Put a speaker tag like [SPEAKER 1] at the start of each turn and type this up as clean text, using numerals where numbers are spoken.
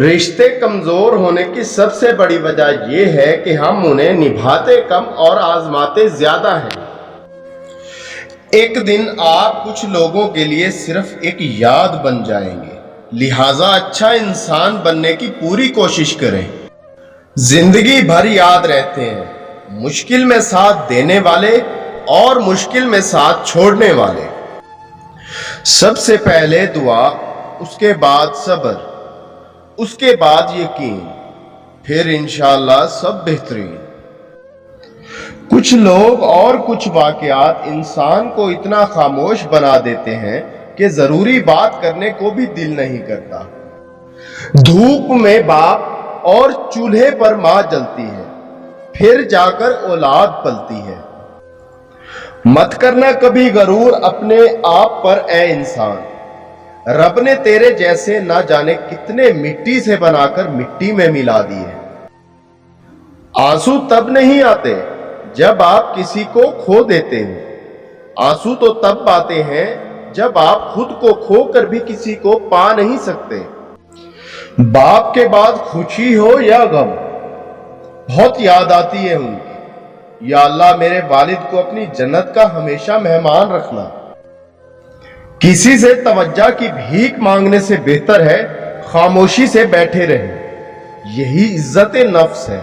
[SPEAKER 1] رشتے کمزور ہونے کی سب سے بڑی وجہ یہ ہے کہ ہم انہیں نبھاتے کم اور آزماتے زیادہ ہیں۔ ایک دن آپ کچھ لوگوں کے لیے صرف ایک یاد بن جائیں گے، لہٰذا اچھا انسان بننے کی پوری کوشش کریں۔ زندگی بھر یاد رہتے ہیں، مشکل میں ساتھ دینے والے اور مشکل میں ساتھ چھوڑنے والے۔ سب سے پہلے دعا، اس کے بعد صبر، اس کے بعد یقین، پھر انشاءاللہ سب بہترین۔ کچھ لوگ اور کچھ واقعات انسان کو اتنا خاموش بنا دیتے ہیں کہ ضروری بات کرنے کو بھی دل نہیں کرتا۔ دھوپ میں باپ اور چولہے پر ماں جلتی ہے، پھر جا کر اولاد پلتی ہے۔ مت کرنا کبھی غرور اپنے آپ پر اے انسان، رب نے تیرے جیسے نہ جانے کتنے مٹی سے بنا کر مٹی میں ملا دیے۔ آنسو تب نہیں آتے جب آپ کسی کو کھو دیتے ہیں، آنسو تو تب آتے ہیں جب آپ خود کو کھو کر بھی کسی کو پا نہیں سکتے۔ باپ کے بعد خوشی ہو یا غم، بہت یاد آتی ہے ان کی۔ یا اللہ میرے والد کو اپنی جنت کا ہمیشہ مہمان رکھنا۔ کسی سے توجہ کی بھیک مانگنے سے بہتر ہے خاموشی سے بیٹھے رہیں، یہی عزت نفس ہے۔